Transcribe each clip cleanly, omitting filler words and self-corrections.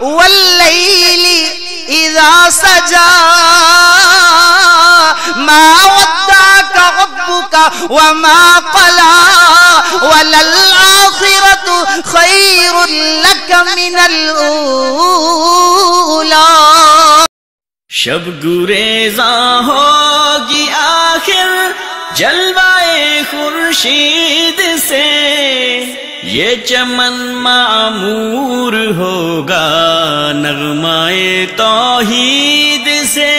واللیل اذا سجا ما ودعك ربك وما قلى وللآخرة خير لك من الأولى. شب گریزاں ہوگی آخر جلوائے خورشید سے، یہ چمن معمور ہوگا نغمائے توحید سے.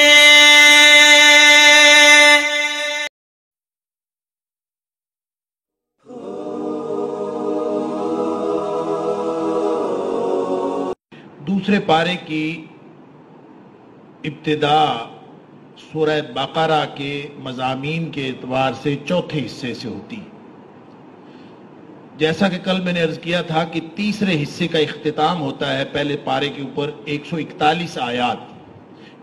دوسرے پارے کی ابتدا سورہ بقرہ کے مضامین کے اعتبار سے چوتھے حصے سے ہوتی. جیسا کہ کل میں نے عرض کیا تھا کہ تیسرے حصے کا اختتام ہوتا ہے پہلے پارے کے اوپر 141 آیات.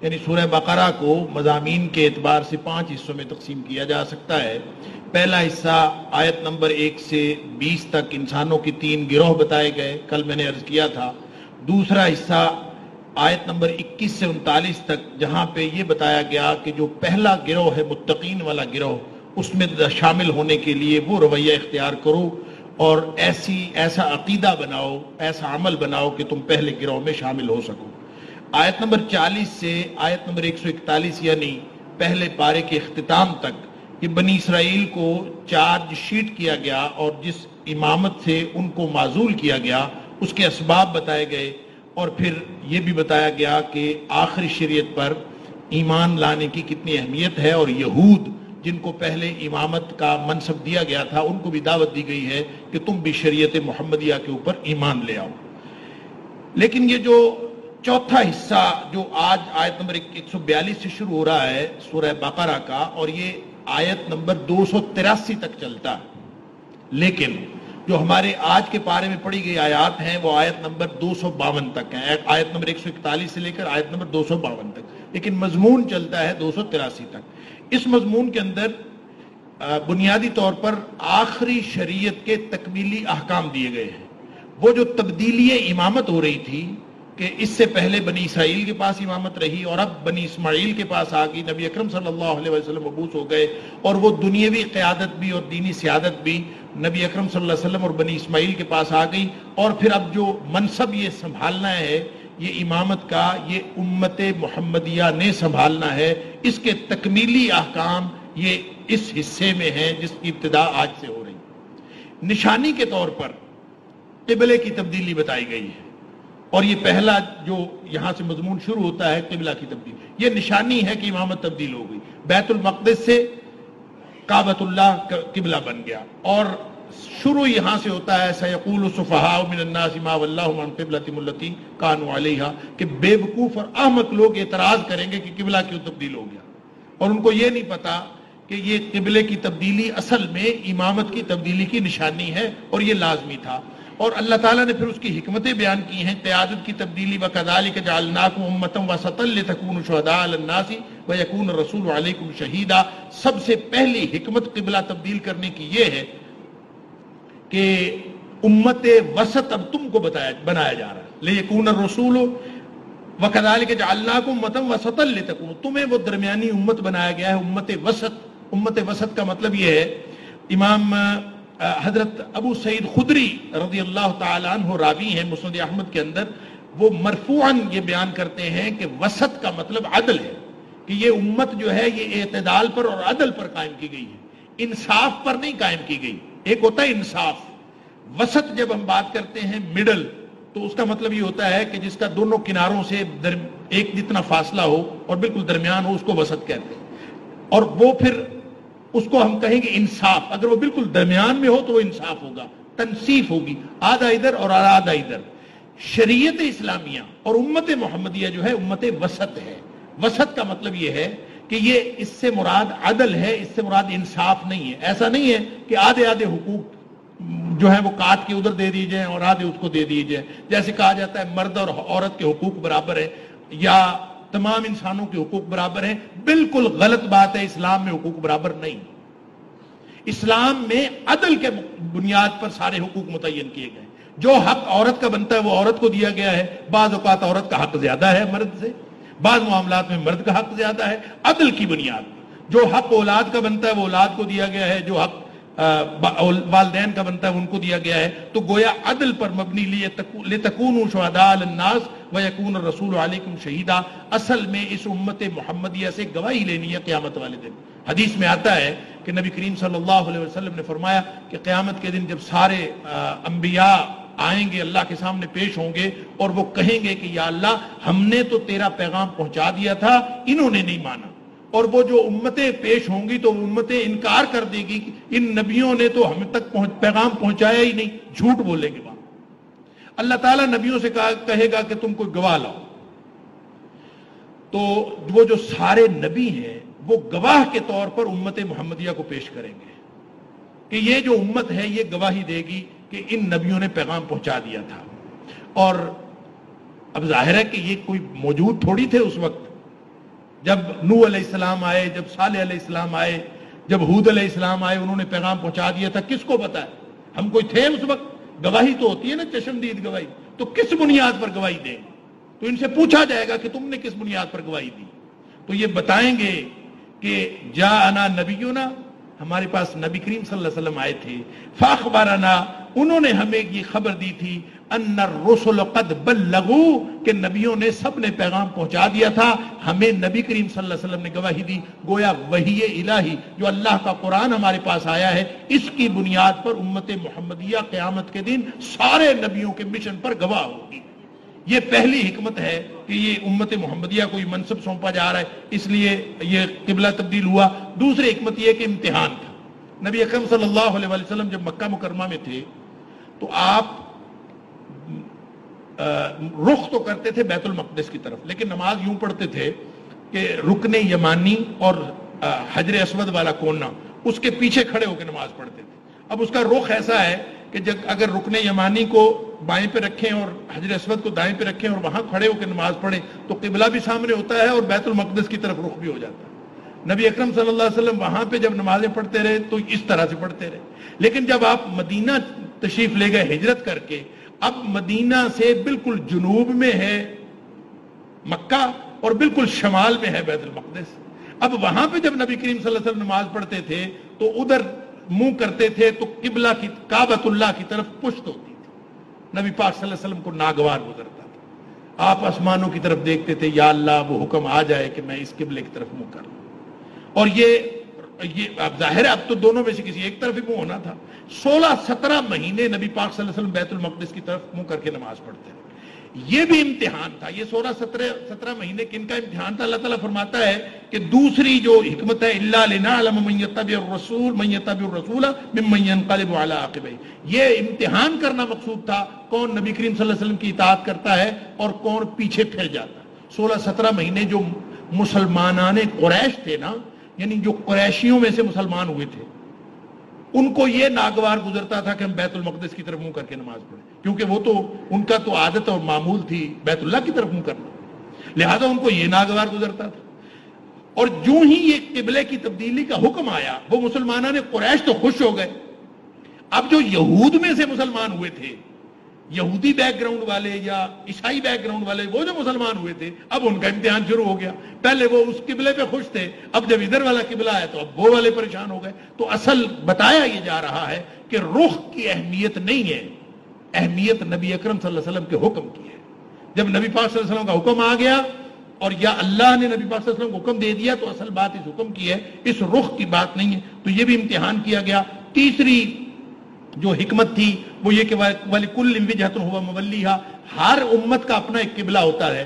یعنی سورہ بقرہ کو مضامین کے اعتبار سے 5 حصوں میں تقسیم کیا جا سکتا ہے. پہلا حصہ آیت نمبر 1 سے 20 تک انسانوں کی 3 گروہ بتائے گئے، کل میں نے عرض کیا تھا. دوسرا حصہ آیت نمبر 21 سے 39 تک، جہاں پہ یہ بتایا گیا کہ جو پہلا گروہ ہے متقین والا گروہ، اس میں شامل ہونے کے لیے وہ رویہ اختیار کرو اور ایسا عقیدہ بناؤ، ایسا عمل بناؤ کہ تم پہلے گروہ میں شامل ہو سکو. آیت نمبر 40 سے آیت نمبر 141 یعنی پہلے پارے کے اختتام تک یہ بنی اسرائیل کو چارج شیٹ کیا گیا اور جس امامت سے ان کو معزول کیا گیا اس کے اسباب بتائے گئے، اور پھر یہ بھی بتایا گیا کہ آخری شریعت پر ایمان لانے کی کتنی اہمیت ہے، اور یہود جن کو پہلے امامت کا منصب دیا گیا تھا ان کو بھی دعوت دی گئی ہے کہ تم بھی شریعت محمدیہ کے اوپر ایمان لے آؤ. لیکن یہ جو چوتھا حصہ جو آج آیت نمبر 142 سے شروع ہو رہا ہے سورہ بقرہ کا، اور یہ آیت نمبر 283 تک چلتا ہے، لیکن جو ہمارے آج کے پارے میں پڑھی گئی آیات ہیں وہ آیت نمبر 252 تک ہیں، آیت نمبر 141 سے لے کر آیت نمبر 252 تک، لیکن مضمون چلتا ہے 283 تک. اس مضمون کے اندر بنیادی طور پر آخری شریعت کے تکمیلی احکام دیے گئے ہیں. وہ جو تبدیلی امامت ہو رہی تھی کہ اس سے پہلے بنی اسرائیل کے پاس امامت رہی اور اب بنی اسماعیل کے پاس آ گئی، نبی اکرم صلی اللہ علیہ وسلم مبعوث ہو گئے، اور وہ دنیاوی قیادت بھی اور دینی سیادت بھی نبی اکرم صلی اللہ علیہ وسلم اور بنی اسماعیل کے پاس آ گئی، اور پھر اب جو منصب یہ سنبھالنا ہے یہ امامت کا، یہ امت محمدیہ نے سنبھالنا ہے. اس کے تکمیلی احکام یہ اس حصے میں ہیں جس کی ابتدا آج سے ہو رہی. نشانی کے طور پر قبلے کی تبدیلی بتائی گئی ہے، اور یہ پہلا جو یہاں سے مضمون شروع ہوتا ہے قبلہ کی تبدیلی، یہ نشانی ہے کہ امامت تبدیل ہو گئی. بیت المقدس سے کعبۃ اللہ قبلہ بن گیا، اور شروع یہاں سے ہوتا ہے سیقول السفہاء من الناس ما ولاھم عن قبلتہم التی کانوا علیہا، کہ بے وقوف اور احمق لوگ اعتراض کریں گے کہ قبلہ کیوں تبدیل ہو گیا، اور ان کو یہ نہیں پتا کہ یہ قبلے کی تبدیلی اصل میں امامت کی تبدیلی کی نشانی ہے اور یہ لازمی تھا. اور اللہ تعالیٰ نے پھر اس کی حکمتیں بیان کی ہیں. قیادت کی تبدیلی وَكَذَلِكَ جَعَلْنَاكُمْ أُمَّةً وَسَطًا لِتَكُونُوا شُهَدَاءَ عَلَى النَّاسِ وَيَكُونَ الرَّسُولُ عَلَيْكُمْ شَهِيدًا. سب سے پہلی حکمت قبلہ تبدیل کرنے کی یہ ہے کہ امت وسط اب تم کو بنایا جا رہا ہے. لِيَكُونَ الرَّسُولُ وَكَذَلِكَ جَعَلْنَاكُمْ أُمَّةً وَسَطًا لِتَكُونُوا، تمہیں وہ درمیانی امت بنایا گیا ہے، امت وسط. امت وسط کا مطلب یہ ہے، امام حضرت ابو سعید خدری رضی اللہ تعالیٰ عنہ راوی ہیں مسند احمد کے اندر، وہ مرفوعاً یہ بیان کرتے ہیں کہ وسط کا مطلب عدل ہے، کہ یہ امت جو ہے یہ اعتدال پر اور عدل پر قائم کی گئی ہے، انصاف پر نہیں قائم کی گئی. ایک ہوتا ہے انصاف، وسط جب ہم بات کرتے ہیں مڈل تو اس کا مطلب یہ ہوتا ہے کہ جس کا دونوں کناروں سے ایک جتنا فاصلہ ہو اور بالکل درمیان ہو اس کو وسط کہتے ہیں. اور وہ پھر اس کو ہم کہیں گے انصاف، اگر وہ بالکل درمیان میں ہو تو وہ انصاف ہوگا، تنصیف ہوگی، آدھا ادھر اور آدھا ادھر. شریعت اسلامیہ اور امت محمدیہ جو ہے امت وسط ہے. وسط کا مطلب یہ ہے کہ یہ اس سے مراد عدل ہے، اس سے مراد انصاف نہیں ہے. ایسا نہیں ہے کہ آدھے آدھے حقوق جو ہیں وہ کاٹ کے ادھر دے دیے جائیں اور آدھے اس کو دے دیے جائیں، جیسے کہا جاتا ہے مرد اور عورت کے حقوق برابر ہیں یا تمام انسانوں کے حقوق برابر ہیں. بالکل غلط بات ہے، اسلام میں حقوق برابر نہیں. اسلام میں عدل کے بنیاد پر سارے حقوق متعین کیے گئے. جو حق عورت کا بنتا ہے وہ عورت کو دیا گیا ہے. بعض اوقات عورت کا حق زیادہ ہے مرد سے, بعض معاملات میں مرد کا حق زیادہ ہے. عدل کی بنیاد جو حق اولاد کا بنتا ہے وہ اولاد کو دیا گیا ہے, جو حق والدین کا بنتا ہے ان کو دیا گیا ہے. تو گویا عدل پر مبنی لِتَكُونُوا شُهَدَاءَ عَلَى النَّاسِ وَيَكُونَ الرَّسُولُ عَلَيْكُمْ شَهِيدًا. اصل میں اس امت محمدیہ سے گواہی لینی ہے قیامت والے دن. حدیث میں آتا ہے کہ نبی کریم صلی اللہ علیہ وسلم نے فرمایا کہ قیامت کے دن جب سارے انبیاء آئیں گے اللہ کے سامنے پیش ہوں گے اور وہ کہیں گے کہ یا اللہ ہم نے تو تیرا پیغام پہنچا دیا تھا, انہوں نے نہیں مانا. اور وہ جو امتیں پیش ہوں گی تو امتیں انکار کر دے گی کہ ان نبیوں نے تو ہم تک پیغام پہنچایا ہی نہیں, جھوٹ بولیں گے وہاں. اللہ تعالیٰ نبیوں سے کہے گا کہ تم کوئی گواہ لاؤ. تو وہ جو سارے نبی ہیں وہ گواہ کے طور پر امت محمدیہ کو پیش کریں گے کہ یہ جو امت ہے یہ گواہی دے گی کہ ان نبیوں نے پیغام پہنچا دیا تھا. اور اب ظاہر ہے کہ یہ کوئی موجود تھوڑی تھے اس وقت جب نوح علیہ السلام آئے, جب صالح علیہ السلام آئے, جب ہود علیہ السلام آئے, انہوں نے پیغام پہنچا دیا تھا. کس کو پتا ہے؟ ہم کوئی تھے اس وقت؟ گواہی تو ہوتی ہے نا, چشمدید گواہی. تو کس بنیاد پر گواہی دیں؟ تو ان سے پوچھا جائے گا کہ تم نے کس بنیاد پر گواہی دی. تو یہ بتائیں گے کہ جاءنا نبینا, ہمارے پاس نبی کریم صلی اللہ علیہ وسلم آئے تھے. فاخبرنا, انہوں نے ہمیں یہ خبر دی تھی, ان الرسل قد بلغوا, کہ نبیوں نے سب نے پیغام پہنچا دیا تھا. ہمیں نبی کریم صلی اللہ علیہ وسلم نے گواہی دی. گویا وحی الہی جو اللہ کا قرآن ہمارے پاس آیا ہے اس کی بنیاد پر امت محمدیہ قیامت کے دن سارے نبیوں کے مشن پر گواہ ہوگی. یہ پہلی حکمت ہے کہ یہ امت محمدیہ کو یہ منصب سونپا جا رہا ہے, اس لیے یہ قبلہ تبدیل ہوا. دوسری حکمت یہ کہ امتحان تھا. نبی اکرم صلی اللہ علیہ وسلم جب مکہ مکرمہ میں تھے تو آپ رخ تو کرتے تھے بیت المقدس کی طرف, لیکن نماز یوں پڑھتے تھے کہ رکن یمانی اور حجر اسود والا کونا اس کے پیچھے کھڑے ہو کے نماز پڑھتے تھے. اب اس کا رخ ایسا ہے کہ جب اگر رکن یمانی کو بائیں پہ رکھیں اور حجر اسود کو دائیں پہ رکھیں اور وہاں کھڑے ہو کے نماز پڑھیں تو قبلہ بھی سامنے ہوتا ہے اور بیت المقدس کی طرف رخ بھی ہو جاتا ہے. نبی اکرم صلی اللہ علیہ وسلم وہاں پہ جب نمازیں پڑھتے رہے تو اس طرح سے پڑھتے رہے. لیکن جب آپ مدینہ تشریف لے گئے ہجرت کر کے, اب مدینہ سے بالکل جنوب میں ہے مکہ اور بالکل شمال میں ہے بیت المقدس. اب وہاں پہ جب نبی کریم صلی اللہ علیہ وسلم نماز پڑھتے تھے تو ادھر منہ کرتے تھے تو قبلہ کی کعبۃ اللہ کی طرف پشت ہوتی تھی. نبی پاک صلی اللہ علیہ وسلم کو ناگوار گزرتا تھا. آپ آسمانوں کی طرف دیکھتے تھے, یا اللہ وہ حکم آ جائے کہ میں اس قبلے کی طرف منہ کر لوں. اور یہ اب ظاہر ہے اب تو دونوں میں سے کسی ایک طرف ہی منہ ہونا تھا. 16-17 مہینے نبی پاک صلی اللہ علیہ وسلم بیت المقدس کی طرف منہ کر کے نماز پڑھتے ہیں. یہ بھی امتحان تھا. یہ 16-17 مہینے کن کا امتحان تھا؟ اللہ تعالیٰ فرماتا ہے کہ دوسری جو حکمت ہے الا لنعلم من يتبع الرسول ممن ينقلب على عقبيه, یہ امتحان کرنا مقصود تھا کون نبی کریم صلی اللہ علیہ وسلم کی اطاعت کرتا ہے اور کون پیچھے پھر جاتا ہے. 16-17 مہینے جو مسلمانان قریش تھے نا, یعنی جو قریشیوں میں سے مسلمان ہوئے تھے, ان کو یہ ناگوار گزرتا تھا کہ ہم بیت المقدس کی طرف منہ کر کے نماز پڑھیں, کیونکہ وہ تو ان کا تو عادت اور معمول تھی بیت اللہ کی طرف منہ کرنا, لہذا ان کو یہ ناگوار گزرتا تھا. اور جو ہی یہ قبلے کی تبدیلی کا حکم آیا وہ مسلمانوں نے قریش تو خوش ہو گئے. اب جو یہود میں سے مسلمان ہوئے تھے, یہودی بیک گراؤنڈ والے یا عیسائی بیک گراؤنڈ والے, وہ جو مسلمان ہوئے تھے اب ان کا امتحان شروع ہو گیا. پہلے وہ اس قبلے پہ خوش تھے, اب جب ادھر والا قبلہ آیا تو اب وہ والے پریشان ہو گئے. تو اصل بتایا یہ جا رہا ہے کہ رخ کی اہمیت نہیں ہے, اہمیت نبی اکرم صلی اللہ علیہ وسلم کے حکم کی ہے. جب نبی پاک صلی اللہ علیہ وسلم کا حکم آ گیا اور یا اللہ نے نبی پاک صلی اللہ علیہ وسلم کو حکم دے دیا تو اصل بات اس حکم کی ہے, اس رخ کی بات نہیں ہے. تو یہ بھی امتحان کیا گیا. تیسری جو حکمت تھی وہ یہ کہ وَلِكُلٍّ وِجْهَةٌ هُوَ مُوَلِّيهَا, ہر امت کا اپنا ایک قبلہ ہوتا ہے.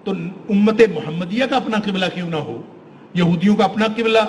تو امت محمدیہ کا اپنا قبلہ کیوں نہ ہو؟ یہودیوں کا اپنا قبلہ,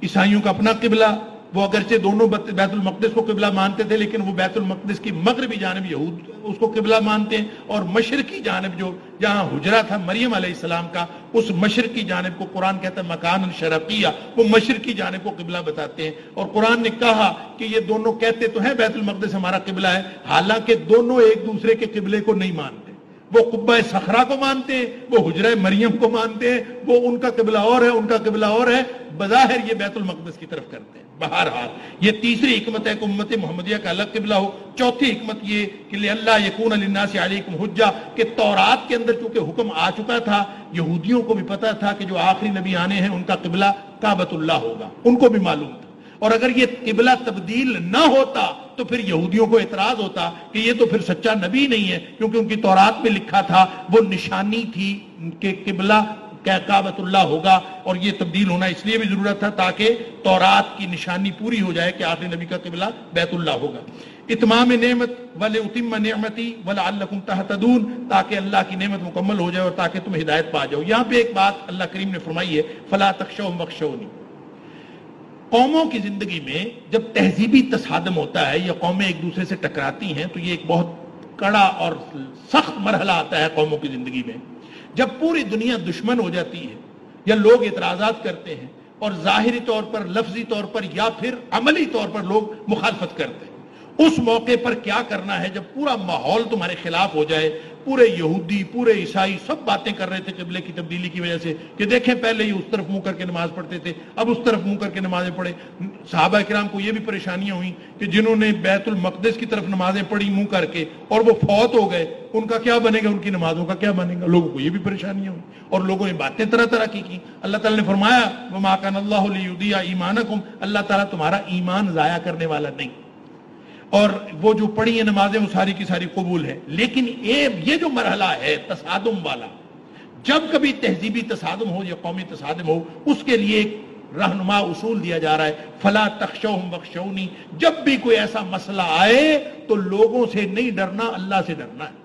عیسائیوں کا اپنا قبلہ. وہ اگرچہ دونوں بیت المقدس کو قبلہ مانتے تھے لیکن وہ بیت المقدس کی مغربی جانب یہود اس کو قبلہ مانتے ہیں, اور مشرقی جانب جو جہاں حجرہ تھا مریم علیہ السلام کا, اس مشرقی جانب کو قرآن کہتا ہے مکان الشرقیہ, وہ مشرقی جانب کو قبلہ بتاتے ہیں. اور قرآن نے کہا کہ یہ دونوں کہتے تو ہیں بیت المقدس ہمارا قبلہ ہے, حالانکہ دونوں ایک دوسرے کے قبلے کو نہیں مانتے. وہ قبہ صخرہ کو مانتے ہیں، وہ حجرہ مریم کو مانتے ہیں، وہ ان کا قبلہ اور ہے، ان کا قبلہ اور ہے، بظاہر یہ بیت المقدس کی طرف کرتے ہیں۔ بہرحال یہ تیسری حکمت ہے کہ امت محمدیہ کا الگ قبلہ ہو۔ چوتھی حکمت یہ کہ لئلا یکون للناس علیکم حجہ، کہ تورات کے اندر چونکہ حکم آ چکا تھا، یہودیوں کو بھی پتا تھا کہ جو آخری نبی آنے ہیں ان کا قبلہ کعبۃ اللہ ہوگا، ان کو بھی معلوم تھا، اور اگر یہ قبلہ تبدیل نہ ہوتا تو پھر یہودیوں کو اعتراض ہوتا کہ یہ تو پھر سچا نبی نہیں ہے، کیونکہ ان کی تورات میں لکھا تھا، وہ نشانی تھی کہ قبلہ کعبۃ اللہ ہوگا، اور یہ تبدیل ہونا اس لیے بھی ضرورت تھا تاکہ تورات کی نشانی پوری ہو جائے کہ آخری نبی کا قبلہ بیت اللہ ہوگا۔ اتمام نعمت وَلِأُتِمَّ نِعْمَتِي وَلَعَلَّكُمْ تَهْتَدُونَ، تاکہ اللہ کی نعمت مکمل ہو جائے اور تاکہ تم ہدایت پا جاؤ۔ یہاں پہ ایک بات اللہ کریم نے فرمائی ہے، فَلَا تَخْشَوْهُمْ وَاخْشَوْنِي۔ قوموں کی زندگی میں جب تہذیبی تصادم ہوتا ہے یا قومیں ایک دوسرے سے ٹکراتی ہیں تو یہ ایک بہت کڑا اور سخت مرحلہ آتا ہے قوموں کی زندگی میں۔ جب پوری دنیا دشمن ہو جاتی ہے یا لوگ اعتراضات کرتے ہیں اور ظاہری طور پر، لفظی طور پر یا پھر عملی طور پر لوگ مخالفت کرتے ہیں، اس موقع پر کیا کرنا ہے جب پورا ماحول تمہارے خلاف ہو جائے، پورے یہودی، پورے عیسائی سب باتیں کر رہے تھے قبلے کی تبدیلی کی وجہ سے کہ دیکھیں پہلے یہ اس طرف منہ کر کے نماز پڑھتے تھے، اب اس طرف منہ کر کے نمازیں پڑھے۔ صحابہ کرام کو یہ بھی پریشانیاں ہوئیں کہ جنہوں نے بیت المقدس کی طرف نمازیں پڑھی منہ کر کے اور وہ فوت ہو گئے، ان کا کیا بنے گا، ان کی نمازوں کا کیا بنے گا؟ لوگوں کو یہ بھی پریشانیاں ہوئیں اور لوگوں نے باتیں طرح طرح کی۔ اللہ تعالیٰ نے فرمایا وَمَا كَانَ اللَّهُ لِيُضِيعَ إِيمَانَكُمْ، اللہ تعالیٰ تمہارا ایمان ضائع کرنے والا نہیں، اور وہ جو پڑھی ہیں نمازیں وہ ساری کی ساری قبول ہے۔ لیکن یہ جو مرحلہ ہے تصادم والا، جب کبھی تہذیبی تصادم ہو یا قومی تصادم ہو، اس کے لیے ایک رہنما اصول دیا جا رہا ہے، فلا تخشوہم واخشونی۔ جب بھی کوئی ایسا مسئلہ آئے تو لوگوں سے نہیں ڈرنا، اللہ سے ڈرنا ہے،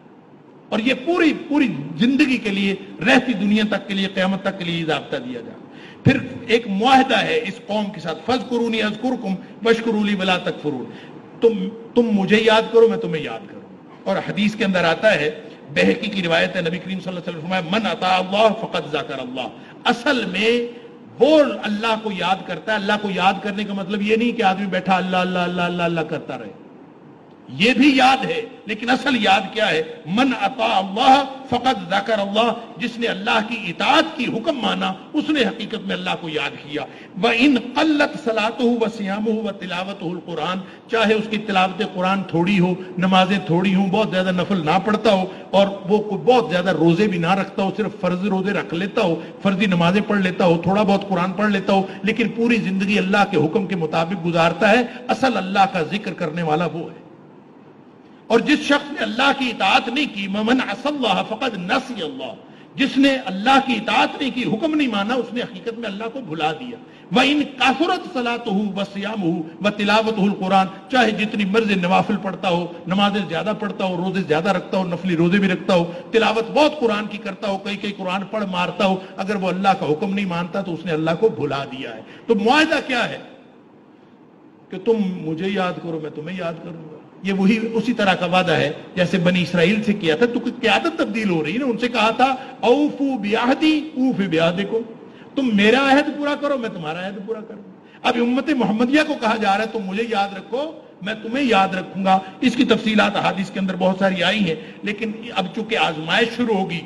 اور یہ پوری زندگی کے لیے، رہتی دنیا تک کے لیے، قیامت تک کے لیے ضابطہ دیا جائے۔ پھر ایک معاہدہ ہے اس قوم کے ساتھ، فاذکرونی اذکرکم واشکروا لی ولا تکفرون، تم مجھے یاد کرو میں تمہیں یاد کروں۔ اور حدیث کے اندر آتا ہے، بہقی کی روایت ہے، نبی کریم صلی اللہ علیہ وسلم فرمایا من اطاع اللہ فقد ذکر اللہ۔ اصل میں وہ اللہ کو یاد کرتا ہے۔ اللہ کو یاد کرنے کا مطلب یہ نہیں کہ آدمی بیٹھا اللہ اللہ اللہ اللہ اللہ کرتا رہے، یہ بھی یاد ہے، لیکن اصل یاد کیا ہے؟ من اطاع اللہ فقد ذکر اللہ، جس نے اللہ کی اطاعت کی حکم مانا اس نے حقیقت میں اللہ کو یاد کیا۔ وَإِن قَلَّتْ صَلَاتُهُ وَصِيَامُهُ وَتِلَاوَتُهُ الْقُرْآنِ، چاہے اس کی تلاوت قرآن تھوڑی ہو، نمازیں تھوڑی ہوں، بہت زیادہ نفل نہ پڑھتا ہو، اور وہ بہت زیادہ روزے بھی نہ رکھتا ہو، صرف فرض روزے رکھ لیتا ہو، فرضی نمازیں پڑھ لیتا ہو، تھوڑا بہت قرآن پڑھ لیتا ہو، لیکن پوری زندگی اللہ کے حکم کے مطابق گزارتا ہے، اصل اللہ کا ذکر کرنے والا وہ ہے۔ اور جس شخص نے اللہ کی اطاعت نہیں کی، من عصى اللہ فقد نسی اللہ، جس نے اللہ کی اطاعت نہیں کی، حکم نہیں مانا، اس نے حقیقت میں اللہ کو بھلا دیا۔ وَإِن كَثُرَتْ صَلَاتُهُ وَصِيَامُهُ وَتِلَاوَتُهُ الْقُرْآنِ، چاہے جتنی مرضی نوافل پڑھتا ہو، نمازیں زیادہ پڑھتا ہو، روزے زیادہ رکھتا ہو، نفلی روزے بھی رکھتا ہو، تلاوت بہت قرآن کی کرتا ہو، کئی قرآن پڑھ مارتا ہو، اگر وہ اللہ کا حکم نہیں مانتا تو اس نے اللہ کو بھلا دیا ہے۔ تو معاہدہ کیا ہے کہ تم مجھے یاد کرو میں تمہیں یاد کروں گا۔ یہ وہی اسی طرح کا وعدہ ہے جیسے بنی اسرائیل سے کیا تھا، تو قیادت تبدیل ہو رہی ہے نا، ان سے کہا تھا اوفو بعہدی اوف بعہدکم، تم میرا عہد پورا کرو میں تمہارا عہد پورا کروں۔ اب امت محمدیہ کو کہا جا رہا ہے تم مجھے یاد رکھو میں تمہیں یاد رکھوں گا۔ اس کی تفصیلات احادیث کے اندر بہت ساری آئی ہیں، لیکن اب چونکہ آزمائش شروع ہوگی،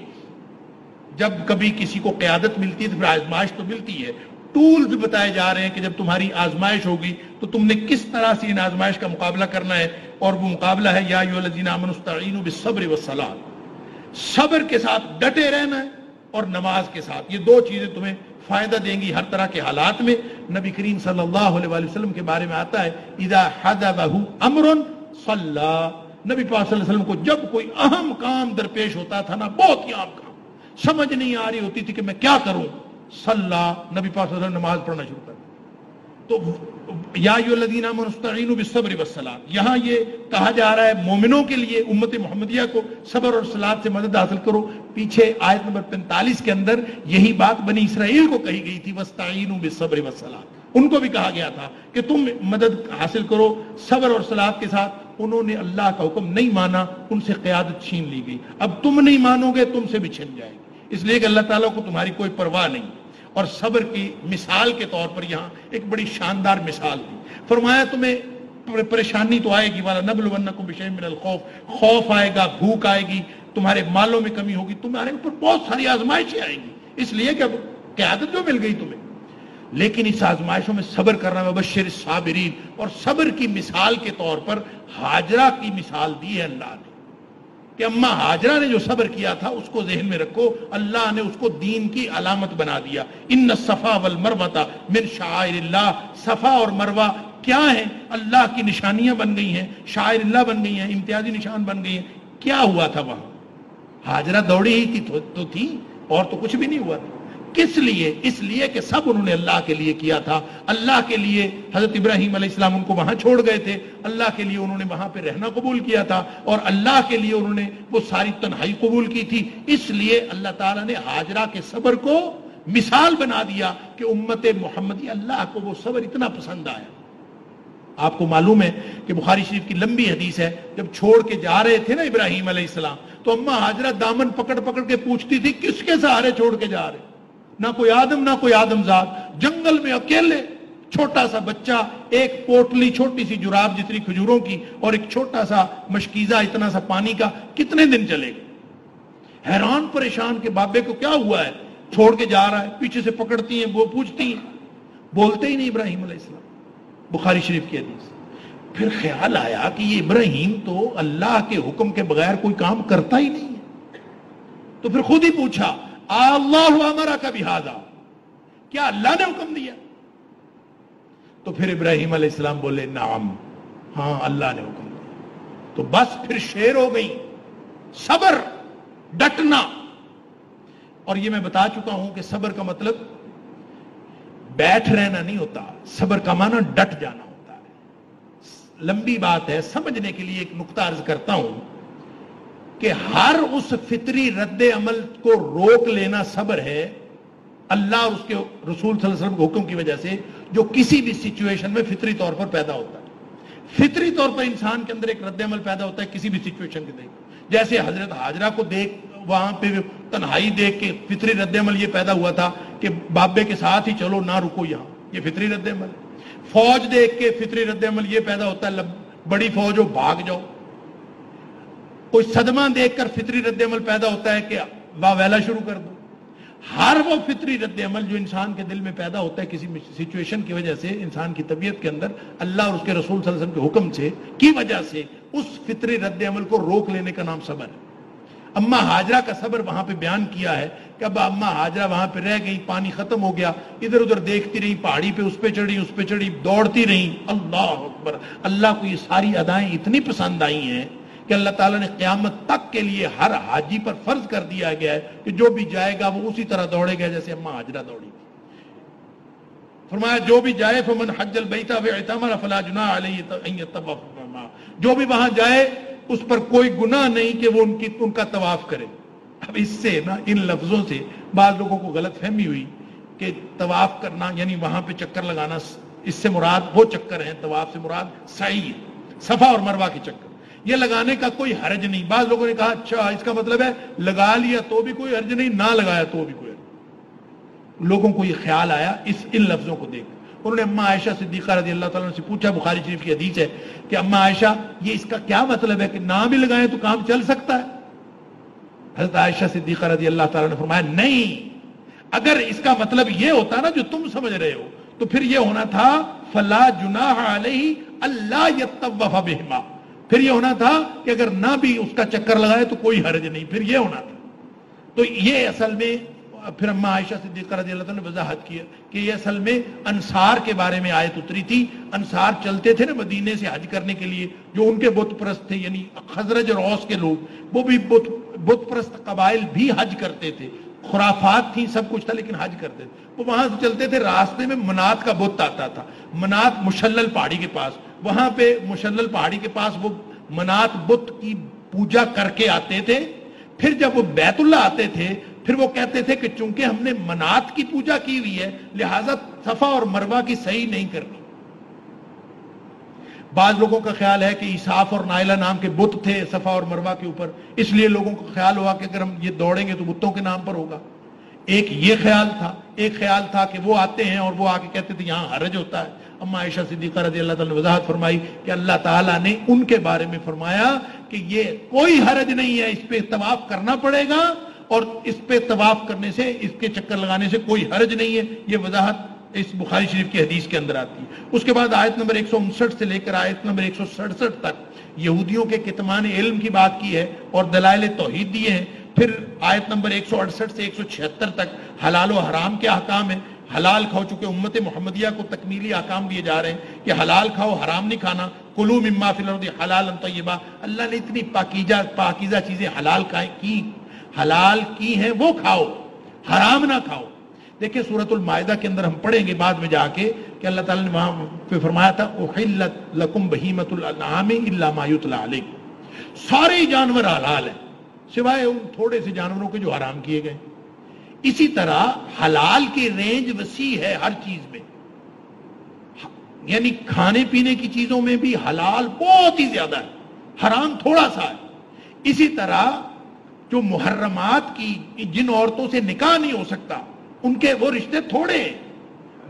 جب کبھی کسی کو قیادت ملتی ہے تو پھر آزمائش تو ملتی ہے، ٹولز بتائے جا رہے ہیں کہ جب تمہاری آزمائش ہوگی تو تم نے کس طرح سے ان آزمائش کا مقابلہ کرنا ہے، اور وہ مقابلہ ہے یا ایھا الذین آمنوا استعینوا بالصبر والصلاۃ، صبر کے ساتھ ڈٹے رہنا ہے اور نماز کے ساتھ۔ یہ دو چیزیں تمہیں فائدہ دیں گی ہر طرح کے حالات میں۔ نبی کریم صلی اللہ علیہ وآلہ وسلم کے بارے میں آتا ہے اذا حضبہ امر صلی، نبی پاک صلی اللہ علیہ وسلم کو جب کوئی اہم کام درپیش ہوتا تھا نا، بہت ہی اہم کام، سمجھ نہیں آ رہی ہوتی تھی کہ میں کیا کروں، صلی، نبی پاک صلی اللہ علیہ وسلم نماز پڑھنا شروع کر۔ تو یا ایھا الذین آمنوا استعینوا بالصبر والصلاۃ، یہاں یہ کہا جا رہا ہے مومنوں کے لیے، امت محمدیہ کو صبر اور صلاۃ سے مدد حاصل کرو۔ پیچھے آیت نمبر 45 کے اندر یہی بات بنی اسرائیل کو کہی گئی تھی، واستعینوا بالصبر والصلاۃ، ان کو بھی کہا گیا تھا کہ تم مدد حاصل کرو صبر اور صلاۃ کے ساتھ۔ انہوں نے اللہ کا حکم نہیں مانا، ان سے قیادت چھین لی گئی، اب تم نہیں مانو گے تم سے بھی چھن جائے گی، اس لیے کہ اللہ تعالیٰ کو تمہاری کوئی پرواہ نہیں۔ اور صبر کی مثال کے طور پر یہاں ایک بڑی شاندار مثال دی، فرمایا تمہیں پریشانی تو آئے گی، وَلَنَبْلُوَنَّكُمْ بِشَيْءٍ مِّنَ الْخَوْفِ، خوف آئے گا، بھوک آئے گی، تمہارے مالوں میں کمی ہوگی، تمہارے اوپر بہت ساری آزمائشیں آئیں گی، اس لیے کہ اب قیادت جو مل گئی تمہیں، لیکن اس آزمائشوں میں صبر کرنا، وبشر الصابرین۔ اور صبر کی مثال کے طور پر ہاجرہ کی مثال دی ہے اللہ نے کہ اماں ہاجرہ نے جو صبر کیا تھا اس کو ذہن میں رکھو، اللہ نے اس کو دین کی علامت بنا دیا۔ ان الصفا والمروۃ من شعائر اللہ، صفا اور مروہ کیا ہیں؟ اللہ کی نشانیاں بن گئی ہیں، شعائر اللہ بن گئی ہیں، امتیازی نشان بن گئی ہیں۔ کیا ہوا تھا وہاں؟ ہاجرہ دوڑی ہی تھی تو تھی، اور تو کچھ بھی نہیں ہوا تھا۔ کس لیے؟ اس لیے کہ سب انہوں نے اللہ کے لیے کیا تھا، اللہ کے لیے۔ حضرت ابراہیم علیہ السلام ان کو وہاں چھوڑ گئے تھے، اللہ کے لیے انہوں نے وہاں پہ رہنا قبول کیا تھا، اور اللہ کے لیے انہوں نے وہ ساری تنہائی قبول کی تھی۔ اس لیے اللہ تعالیٰ نے ہاجرہ کے صبر کو مثال بنا دیا کہ امت محمدی اللہ کو وہ صبر اتنا پسند آیا۔ آپ کو معلوم ہے کہ بخاری شریف کی لمبی حدیث ہے، جب چھوڑ کے جا رہے تھے نا ابراہیم علیہ السلام، تو اماں ہاجرہ دامن پکڑ پکڑ کے پوچھتی تھی کس کے سہارے چھوڑ کے جا رہے؟ نہ کوئی آدم نہ کوئی آدمزاد، جنگل میں اکیلے، چھوٹا سا بچہ، ایک پوٹلی چھوٹی سی جراب جتنی کھجوروں کی اور ایک چھوٹا سا مشکیزہ اتنا سا پانی کا، کتنے دن چلے گا؟ حیران پریشان کہ بابے کو کیا ہوا ہے، چھوڑ کے جا رہا ہے، پیچھے سے پکڑتی ہیں، وہ پوچھتی ہیں، بولتے ہی نہیں ابراہیم علیہ السلام۔ بخاری شریف کی حدیث۔ پھر خیال آیا کہ یہ ابراہیم تو اللہ کے حکم کے بغیر کوئی کام کرتا ہی نہیں ہے، تو پھر خود ہی پوچھا اللہ امرک بہذا، کیا اللہ نے حکم دیا؟ تو پھر ابراہیم علیہ السلام بولے نعم، ہاں اللہ نے حکم دیا۔ تو بس پھر شیر ہو گئی، صبر، ڈٹنا۔ اور یہ میں بتا چکا ہوں کہ صبر کا مطلب بیٹھ رہنا نہیں ہوتا، صبر کا معنی ڈٹ جانا ہوتا ہے۔ لمبی بات ہے، سمجھنے کے لیے ایک نقطہ عرض کرتا ہوں کہ ہر اس فطری رد عمل کو روک لینا صبر ہے، اللہ اور اس کے رسول صلی اللہ علیہ وسلم کے حکم کی وجہ سے، جو کسی بھی سچویشن میں فطری طور پر پیدا ہوتا ہے۔ فطری طور پر انسان کے اندر ایک رد عمل پیدا ہوتا ہے کسی بھی سچویشن کے دیکھ، جیسے حضرت ہاجرہ کو دیکھ، وہاں پہ تنہائی دیکھ کے فطری رد عمل یہ پیدا ہوا تھا کہ بابے کے ساتھ ہی چلو، نہ رکو یہاں، یہ فطری رد عمل۔ فوج دیکھ کے فطری رد عمل یہ پیدا ہوتا ہے بڑی فوج ہو بھاگ جاؤ۔ کوئی صدمہ دیکھ کر فطری رد عمل پیدا ہوتا ہے کہ واہ ویلا شروع کر دو۔ ہر وہ فطری رد عمل جو انسان کے دل میں پیدا ہوتا ہے کسی سچویشن کی وجہ سے، انسان کی طبیعت کے اندر اللہ اور اس کے رسول صلی اللہ علیہ وسلم کے حکم سے کی وجہ سے، اس فطری رد عمل کو روک لینے کا نام صبر ہے۔ اماں ہاجرہ کا صبر وہاں پہ بیان کیا ہے کہ اب اماں ہاجرہ وہاں پہ رہ گئی، پانی ختم ہو گیا، ادھر ادھر دیکھتی رہی، پہاڑی پہ اس پہ چڑھی، دوڑتی رہی۔ اللہ اکبر! اللہ کو یہ ساری ادائیں اتنی پسند آئی ہیں کہ اللہ تعالیٰ نے قیامت تک کے لیے ہر حاجی پر فرض کر دیا گیا ہے کہ جو بھی جائے گا وہ اسی طرح دوڑے گا جیسے اماں ہاجرہ دوڑی تھی۔ فرمایا جو بھی جائے فمن حج البیت واعتمر فلا جناح علیہ ان یطوف بہما، جو بھی وہاں جائے اس پر کوئی گناہ نہیں کہ وہ ان کا طواف کرے۔ اب اس سے نا، ان لفظوں سے بعض لوگوں کو غلط فہمی ہوئی کہ طواف کرنا یعنی وہاں پہ چکر لگانا، اس سے مراد وہ چکر ہیں، طواف سے مراد سعی ہے، صفا اور مروہ کے چکر، یہ لگانے کا کوئی حرج نہیں۔ بعض لوگوں نے کہا اچھا اس کا مطلب ہے لگا لیا تو بھی کوئی حرج نہیں، نہ لگایا تو بھی کوئی حرج نہیں۔ لوگوں کو یہ خیال آیا ان لفظوں کو دیکھ، انہوں نے اماں عائشہ صدیقہ رضی اللہ تعالیٰ عنہ سے پوچھا، بخاری شریف کی حدیث ہے کہ اماں عائشہ یہ اس کا کیا مطلب ہے کہ نہ بھی لگائیں تو کام چل سکتا ہے؟ حضرت عائشہ صدیقہ رضی اللہ تعالیٰ نے فرمایا نہیں، اگر اس کا مطلب یہ ہوتا نا جو تم سمجھ رہے ہو تو پھر یہ ہونا تھا فلا جناح علیہ اللہ یطوف بہما، پھر یہ ہونا تھا کہ اگر نہ بھی اس کا چکر لگائے تو کوئی حرج نہیں، پھر یہ ہونا تھا۔ تو یہ اصل میں پھر اماں عائشہ صدیقہ رضی اللہ تعالیٰ نے وضاحت کیا کہ یہ اصل میں انصار کے بارے میں آیت اتری تھی۔ انصار چلتے تھے نا مدینے سے حج کرنے کے لیے، جو ان کے بت پرست تھے، یعنی خزرج اور اوس کے لوگ، وہ بھی بت پرست قبائل بھی حج کرتے تھے، خرافات تھیں، سب کچھ تھا لیکن حج کرتے تھے۔ وہ وہاں سے چلتے تھے، راستے میں منات کا بت آتا تھا، منات مشلل پہاڑی کے پاس، وہاں پہ مشلل پہاڑی کے پاس وہ منات بت کی پوجا کر کے آتے تھے۔ پھر جب وہ بیت اللہ آتے تھے پھر وہ کہتے تھے کہ چونکہ ہم نے منات کی پوجا کی ہوئی ہے لہٰذا صفا اور مروہ کی صحیح نہیں کرنی۔ بعض لوگوں کا خیال ہے کہ عیساف اور نائلہ نام کے بت تھے صفا اور مروہ کے اوپر، اس لیے لوگوں کا خیال ہوا کہ اگر ہم یہ دوڑیں گے تو بتوں کے نام پر ہوگا۔ ایک یہ خیال تھا، ایک خیال تھا کہ وہ آتے ہیں اور وہ آ کے کہتے تھے یہاں حرج ہوتا ہے۔ اماں عائشہ صدیقہ رضی اللہ تعالیٰ نے وضاحت فرمائی کہ اللہ تعالیٰ نے ان کے بارے میں فرمایا کہ یہ کوئی حرج نہیں ہے، اس پہ طواف کرنا پڑے گا اور اس پہ طواف کرنے سے، اس کے چکر لگانے سے کوئی حرج نہیں ہے. یہ وضاحت اس بخاری شریف کی حدیث کے اندر آتی ہے. اس کے بعد آیت نمبر 159 سے لے کر آیت نمبر 167 تک یہودیوں کے کتمان علم کی بات کی ہے اور دلائل توحید دیے ہیں. پھر آیت نمبر 168 سے 176 تک حلال و حرام کے احکام ہیں. حلال کھاؤ، چونکہ امت محمدیہ کو تکمیلی احکام دیے جا رہے ہیں کہ حلال کھاؤ، حرام نہیں کھانا. کلوا مما فی الارض حلالا طیبا، اللہ نے اتنی پاکیزہ چیزیں حلال کی ہیں، وہ کھاؤ، حرام نہ کھاؤ. دیکھیں سورۃ المائدہ کے اندر ہم پڑھیں گے بعد میں جا کے کہ اللہ تعالیٰ نے وہاں پہ فرمایا تھا احلت لکم بہیمۃ الانعام الا ما یتلی علیکم، سارے جانور حلال ہیں سوائے ان تھوڑے سے جانوروں کے جو حرام کیے گئے. اسی طرح حلال کی رینج وسیع ہے ہر چیز میں، یعنی کھانے پینے کی چیزوں میں بھی حلال بہت ہی زیادہ ہے، حرام تھوڑا سا ہے. اسی طرح جو محرمات کی، جن عورتوں سے نکاح نہیں ہو سکتا ان کے وہ رشتے تھوڑے ہیں،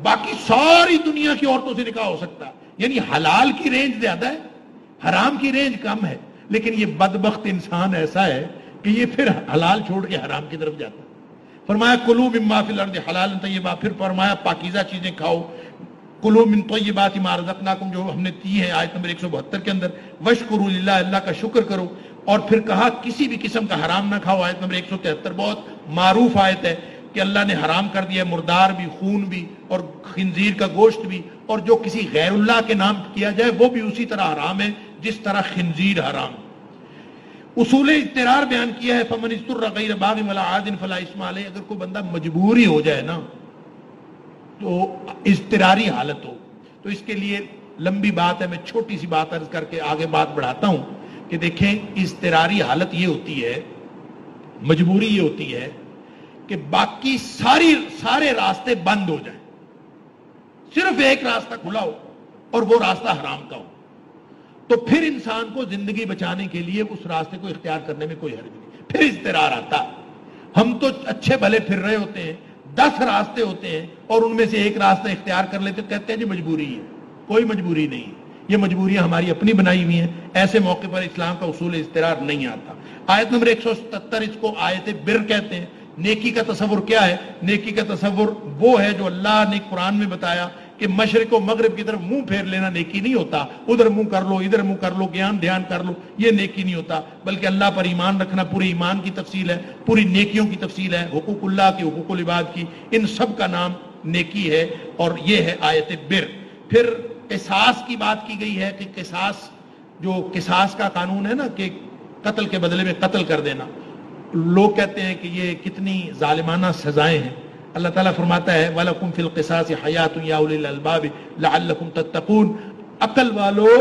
باقی ساری دنیا کی عورتوں سے نکاح ہو سکتا ہے. یعنی حلال کی رینج زیادہ ہے، حرام کی رینج کم ہے. لیکن یہ بدبخت انسان ایسا ہے کہ یہ پھر حلال چھوڑ کے حرام کی طرف جاتا ہے. فرمایا کلوا مما فی الارض حلالا طیبا، پھر فرمایا پاکیزہ چیزیں کھاؤ. کلوا من طیبات ما رزقناکم، جو ہم نے دی ہے آیت نمبر 172 کے اندر. واشکروا للہ، اللہ کا شکر کرو. اور پھر کہا کسی بھی قسم کا حرام نہ کھاؤ، آیت نمبر 173 بہت معروف آیت ہے کہ اللہ نے حرام کر دیا مردار بھی، خون بھی، اور خنزیر کا گوشت بھی، اور جو کسی غیر اللہ کے نام کیا جائے وہ بھی اسی طرح حرام ہے جس طرح خنزیر حرام. اصول اضطرار بیان کیا ہے، فمن اضطر غیر باغ ولا عاد فلا اثم علیہ. اگر کوئی بندہ مجبوری ہو جائے نا، تو اضطراری حالت ہو، تو اس کے لیے لمبی بات ہے، میں چھوٹی سی بات عرض کر کے آگے بات بڑھاتا ہوں کہ دیکھیں اضطراری حالت یہ ہوتی ہے، مجبوری یہ ہوتی ہے کہ باقی سارے راستے بند ہو جائیں، صرف ایک راستہ کھلا ہو اور وہ راستہ حرام کا ہو. تو پھر انسان کو زندگی بچانے کے لیے اس راستے کو اختیار کرنے میں کوئی حرج نہیں. پھر اضطرار آتا. ہم تو اچھے بھلے پھر رہے ہوتے ہیں، 10 راستے ہوتے ہیں اور ان میں سے ایک راستہ اختیار کر لیتے، کہتے ہیں جی مجبوری ہے. کوئی مجبوری نہیں ہے، یہ مجبوریاں ہماری اپنی بنائی ہوئی ہیں. ایسے موقع پر اسلام کا اصول اضطرار نہیں آتا. آیت نمبر 177 اس کو آیت بر کہتے ہیں. نیکی کا تصور کیا ہے؟ نیکی کا تصور وہ ہے جو اللہ نے قرآن میں بتایا کہ مشرق و مغرب کی طرف منہ پھیر لینا نیکی نہیں ہوتا. ادھر منہ کر لو، ادھر منہ کر لو، گیان دھیان کر لو، یہ نیکی نہیں ہوتا. بلکہ اللہ پر ایمان رکھنا پورے ایمان کی تفصیل ہے، پوری نیکیوں کی تفصیل ہے، حقوق اللہ کی، حقوق العباد کی، ان سب کا نام نیکی ہے. اور یہ ہے آیت بر. پھر قصاص کی بات کی گئی ہے کہ قصاص کا قانون ہے نا کہ قتل کے بدلے میں قتل کر دینا. لوگ کہتے ہیں کہ یہ کتنی ظالمانہ سزائیں ہیں. اللہ تعالیٰ فرماتا ہے وَلَكُمْ فِي الْقِصَاصِ حَيَاةٌ يَا أُولِي الْأَلْبَابِ لَعَلَّكُمْ تَتَّقُونَ. عقل والو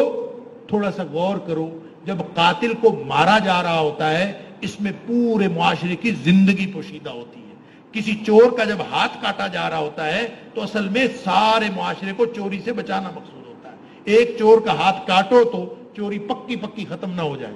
تھوڑا سا غور کرو، جب قاتل کو مارا جا رہا ہوتا ہے اس میں پورے معاشرے کی زندگی پوشیدہ ہوتی ہے. کسی چور کا جب ہاتھ کاٹا جا رہا ہوتا ہے تو اصل میں سارے معاشرے کو چوری سے بچانا مقصود ہوتا ہے. ایک چور کا ہاتھ کاٹو تو چوری پکی ختم نہ ہو جائے،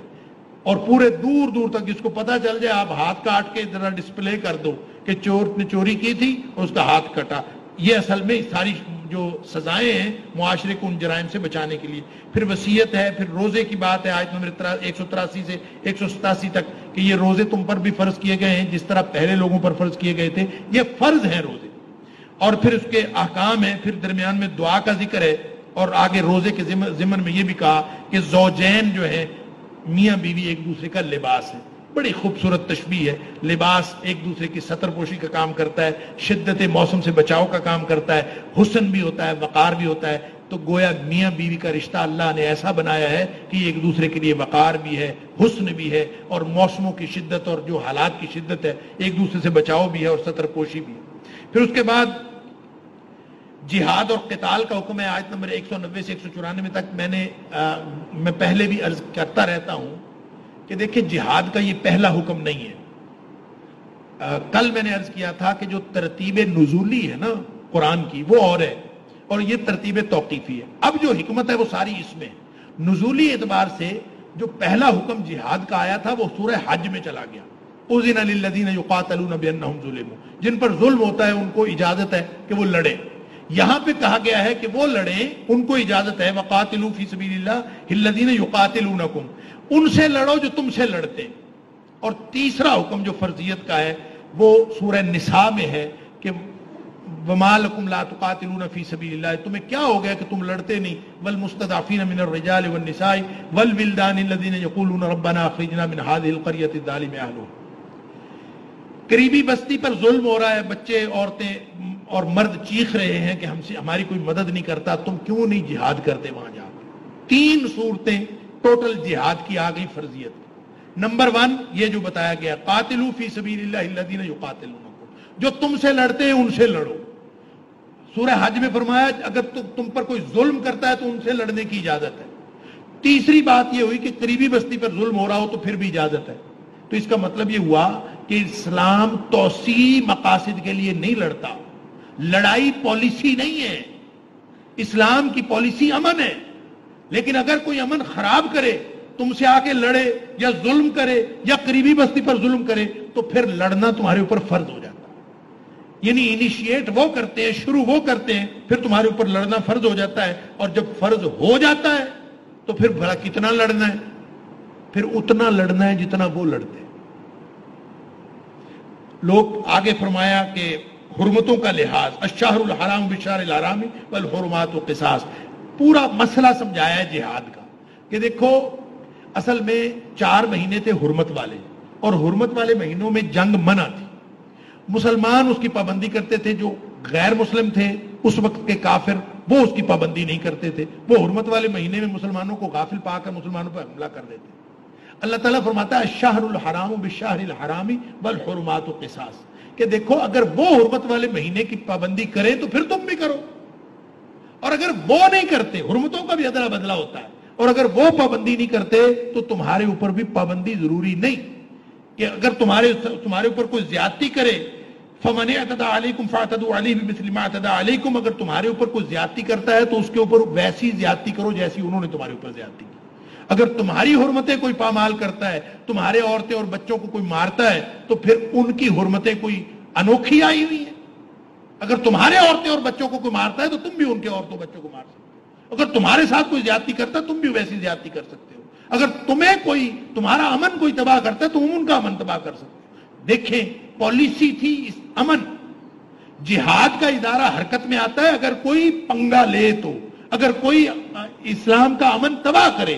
اور پورے دور دور تک جس کو پتا چل جائے آپ ہاتھ کاٹ کے ذرا ڈسپلے کر دو کہ چور نے چوری کی تھی اور اس کا ہاتھ کٹا. یہ اصل میں ساری جو سزائیں ہیں معاشرے کو ان جرائم سے بچانے کے لیے. پھر وصیت ہے، پھر روزے کی بات ہے آیت نمبر 183 سے 187 تک کہ یہ روزے تم پر بھی فرض کیے گئے ہیں جس طرح پہلے لوگوں پر فرض کیے گئے تھے، یہ فرض ہیں روزے. اور پھر اس کے احکام ہیں. پھر درمیان میں دعا کا ذکر ہے، اور آگے روزے کے ضمن میں یہ بھی کہا کہ زوجین جو ہے میاں بیوی ایک دوسرے کا لباس ہے. بڑی خوبصورت تشبیہ ہے. لباس ایک دوسرے کی ستر پوشی کا کام کرتا ہے، شدت موسم سے بچاؤ کا کام کرتا ہے، حسن بھی ہوتا ہے، وقار بھی ہوتا ہے. تو گویا میاں بیوی کا رشتہ اللہ نے ایسا بنایا ہے کہ یہ ایک دوسرے کے لیے وقار بھی ہے، حسن بھی ہے، اور موسموں کی شدت اور جو حالات کی شدت ہے ایک دوسرے سے بچاؤ بھی ہے اور ستر پوشی بھی ہے. پھر اس کے بعد جہاد اور قتال کا حکم ہے آیت نمبر 190 سے 194 تک. میں پہلے بھی عرض کرتا رہتا ہوں کہ دیکھیں جہاد کا یہ پہلا حکم نہیں ہے. کل میں نے عرض کیا تھا کہ جو ترتیب نزولی ہے نا قرآن کی وہ اور ہے، اور یہ ترتیب توقیفی ہے. اب جو حکمت ہے وہ ساری اس میں ہے. نزولی اعتبار سے جو پہلا حکم جہاد کا آیا تھا وہ سورہ حج میں چلا گیا. اذن للذین یقاتلون بانہم ظلموا، جن پر ظلم ہوتا ہے ان کو اجازت ہے کہ وہ لڑے. یہاں پہ کہا گیا ہے کہ وہ لڑیں، ان کو اجازت ہے، وقاتلوا فی سبیل اللہ الذین یقاتلونکم، ان سے لڑو جو تم سے لڑتے ہیں۔ اور تیسرا حکم جو فرضیت کا ہے وہ سورہ نساء میں ہے کہ وما لکم لا تقاتلون فی سبیل اللہ، تمہیں کیا ہو گیا کہ تم لڑتے نہیں، والمستضعفین من الرجال والنساء والولدان الذین یقولون ربنا اخرجنا من هذه القرية الظالم اهلها۔ قریبی بستی پر ظلم ہو رہا ہے، بچے عورتیں اور مرد چیخ رہے ہیں کہ ہماری کوئی مدد نہیں کرتا، تم کیوں نہیں جہاد کرتے وہاں جا کے؟ 3 صورتیں ٹوٹل جہاد کی آ گئی فرضیت۔ نمبر 1 یہ جو بتایا گیا، قاتلوا فی سبیل اللہ الذین یقاتلونکم، جو تم سے لڑتے ہیں ان سے لڑو۔ سورہ حج میں فرمایا اگر تم پر کوئی ظلم کرتا ہے تو ان سے لڑنے کی اجازت ہے۔ تیسری بات یہ ہوئی کہ قریبی بستی پر ظلم ہو رہا ہو تو پھر بھی اجازت ہے۔ تو اس کا مطلب یہ ہوا کہ اسلام توسیعی مقاصد کے لیے نہیں لڑتا، لڑائی پالیسی نہیں ہے، اسلام کی پالیسی امن ہے۔ لیکن اگر کوئی امن خراب کرے، تم سے آ کے لڑے یا ظلم کرے یا قریبی بستی پر ظلم کرے تو پھر لڑنا تمہارے اوپر فرض ہو جاتا ہے۔ یعنی انیشیٹ وہ کرتے ہیں، شروع وہ کرتے ہیں، پھر تمہارے اوپر لڑنا فرض ہو جاتا ہے۔ اور جب فرض ہو جاتا ہے تو پھر بھلا کتنا لڑنا ہے؟ پھر اتنا لڑنا ہے جتنا وہ لڑتے ہیں۔ لوگ آگے فرمایا کہ حرمتوں کا لحاظ، الشہر الحرام بالشہر الحرام والحرمات قصاص، پورا مسئلہ سمجھایا ہے جہاد کا کہ دیکھو اصل میں 4 مہینے تھے حرمت والے، اور حرمت والے مہینوں میں جنگ منع تھی، مسلمان اس کی پابندی کرتے تھے، جو غیر مسلم تھے اس وقت کے کافر وہ اس کی پابندی نہیں کرتے تھے، وہ حرمت والے مہینے میں مسلمانوں کو غافل پا کر مسلمانوں پر حملہ کر دیتے۔ اللہ تعالیٰ فرماتا ہے الشہر الحرام بالشہر الحرام والحرمات قصاص، کہ دیکھو اگر وہ حرمت والے مہینے کی پابندی کریں تو پھر تم بھی کرو، اور اگر وہ نہیں کرتے، حرمتوں کا بھی ادلا بدلا ہوتا ہے، اور اگر وہ پابندی نہیں کرتے تو تمہارے اوپر بھی پابندی ضروری نہیں کہ اگر تمہارے اوپر کوئی زیادتی کرے، فَمَنِ اعْتَدَىٰ عَلَيْكُمْ فَاعْتَدُوا عَلَيْهِ بِمِثْلِ مَا اعْتَدَىٰ عَلَيْكُمْ، اگر تمہارے اوپر کوئی زیادتی کرتا ہے تو اس کے اوپر ویسی زیادتی کرو جیسی انہوں نے تمہارے اوپر زیادتی کی۔ اگر تمہاری حرمتیں کوئی پامال کرتا ہے، تمہارے عورتیں اور بچوں کو کوئی مارتا ہے، تو پھر ان کی حرمتیں کوئی انوکھی آئی ہوئی ہیں؟ اگر تمہارے عورتیں اور بچوں کو کوئی مارتا ہے تو تم بھی ان کے عورتوں بچوں کو مار سکتے ہو، اگر تمہارے ساتھ کوئی زیادتی کرتا ہے تم بھی ویسی زیادتی کر سکتے ہو، اگر تمہارا امن کوئی تباہ کرتا ہے تو ان کا امن تباہ کر سکتے ہو۔ دیکھیں پالیسی تھی اس امن، جہاد کا ادارہ حرکت میں آتا ہے اگر کوئی پنگا لے تو، اگر کوئی اسلام کا امن تباہ کرے،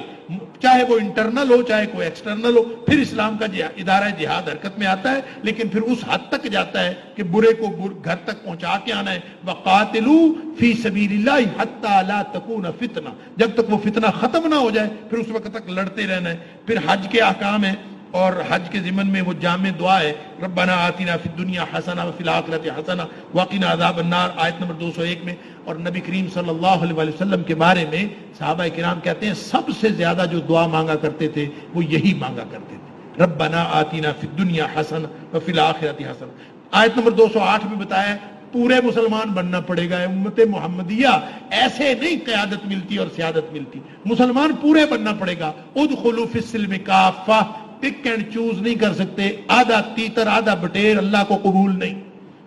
چاہے وہ انٹرنل ہو چاہے کوئی ایکسٹرنل ہو، پھر اسلام کا ادارہ جہاد حرکت میں آتا ہے، لیکن پھر اس حد تک جاتا ہے کہ برے کو گھر تک پہنچا کے آنا ہے۔ وَقَاتِلُوا فِي سَبِيلِ اللَّهِ حَتَّى لَا تَكُونَ فِتْنَةٌ، جب تک وہ فتنہ ختم نہ ہو جائے پھر اس وقت تک لڑتے رہنا ہے۔ پھر حج کے احکام ہیں، اور حج کے ضمن میں وہ جامع دعا ہے ربنا آتنا فی الدنیا حسنہ وفی الآخرۃ حسنہ وقنا عذاب النار، آیت نمبر 201 میں۔ اور نبی کریم صلی اللہ علیہ وسلم کے بارے میں صحابہ کرام کہتے ہیں سب سے زیادہ جو دعا مانگا کرتے تھے وہ یہی مانگا کرتے تھے، ربنا آتنا فی الدنیا حسنہ وفی الآخرۃ حسنہ۔ آیت نمبر 208 میں بتایا پورے مسلمان بننا پڑے گا، امت محمدیہ ایسے نہیں قیادت ملتی اور سیادت ملتی، مسلمان پورے بننا پڑے گا۔ ادخلوا فی السلم کافہ، پک اینڈ چوز نہیں کر سکتے، آدھا تیتر آدھا بٹیر اللہ کو قبول نہیں۔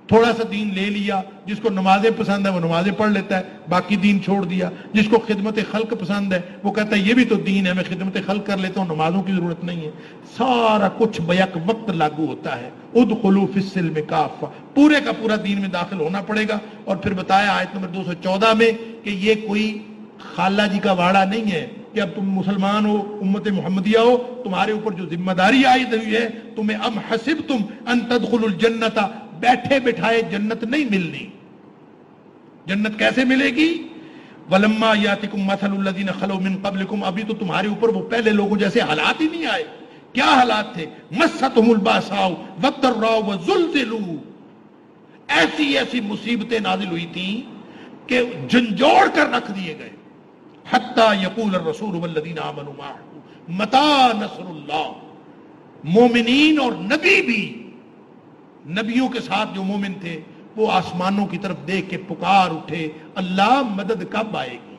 تھوڑا سا دین لے لیا، جس کو نمازیں پسند ہے وہ نمازیں پڑھ لیتا ہے، باقی دین چھوڑ دیا۔ جس کو خدمت خلق پسند ہے وہ کہتا ہے یہ بھی تو دین ہے، میں خدمت خلق کر لیتا ہوں، نمازوں کی ضرورت نہیں ہے۔ سارا کچھ بیک وقت لاگو ہوتا ہے۔ ادخلوا فی السلم کافہ، پورے کا پورا دین میں داخل ہونا پڑے گا۔ اور پھر بتایا آیت نمبر 214 میں کہ یہ کوئی خالہ جی کا واڑا نہیں ہے کہ اب تم مسلمان ہو، امت محمدیہ ہو، تمہارے اوپر جو ذمہ داری عائد ہوئی ہے تمہیں ام حسبتم ان تدخلوا الجنت، بیٹھے بٹھائے جنت نہیں ملنی۔ جنت کیسے ملے گی؟ ولما یاتکم مثل الذین خلو من قبلکم، ابھی تو تمہارے اوپر وہ پہلے لوگوں جیسے حالات ہی نہیں آئے۔ کیا حالات تھے؟ مستهم الباساء والضراء وزلزلوا، ایسی ایسی مصیبتیں نازل ہوئی تھیں کہ جھنجھوڑ کر رکھ دیے گئے۔ حتی یقول الرسول والذین آمنوا معه متی نصر اللہ، مومنین اور نبی بھی، نبیوں کے ساتھ جو مومن تھے وہ آسمانوں کی طرف دیکھ کے پکار اٹھے اللہ مدد کب آئے گی؟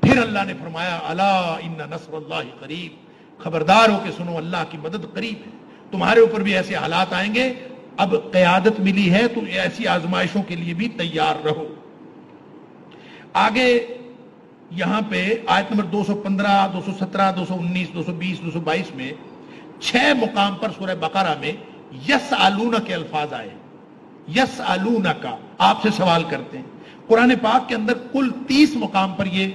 پھر اللہ نے فرمایا الا ان نصر اللہ قریب، خبردار ہو کہ سنو اللہ کی مدد قریب ہے۔ تمہارے اوپر بھی ایسے حالات آئیں گے اب قیادت ملی ہے تو ایسی آزمائشوں کے لیے بھی تیار رہو۔ آگے یہاں پہ آیت نمبر 215، 217، 219، 220، 222 میں 6 مقام پر سورہ بقرہ میں یسألون کے الفاظ آئے ہیں۔ یسألون کا، آپ سے سوال کرتے ہیں۔ قرآن پاک کے اندر کل 30 مقام پر یہ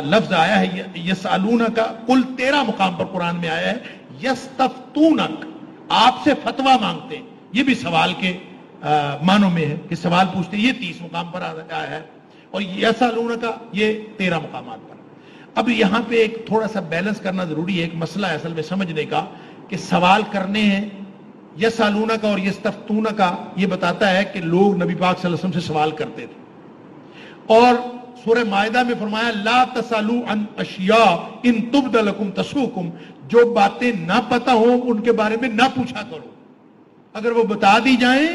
لفظ آیا ہے یسألون کا، کل 13 مقام پر قرآن میں آیا ہے یستفتونک، آپ سے فتویٰ مانگتے ہیں۔ یہ بھی سوال کے معنوں میں ہے کہ سوال پوچھتے ہیں، یہ 30 مقام پر آیا ہے، اور یسألون کا یہ 13 مقامات پر۔ اب یہاں پہ ایک تھوڑا سا بیلنس کرنا ضروری ہے، ایک مسئلہ ہے اصل میں سمجھنے کا کہ سوال کرنے ہیں۔ یسألون کا اور یستفتون کا یہ بتاتا ہے کہ لوگ نبی پاک صلی اللہ علیہ وسلم سے سوال کرتے تھے، اور سورہ مائدہ میں فرمایا لا تسألوا عن اشیاء ان تبد لکم تسؤکم، جو باتیں نہ پتہ ہوں ان کے بارے میں نہ پوچھا کرو، اگر وہ بتا دی جائیں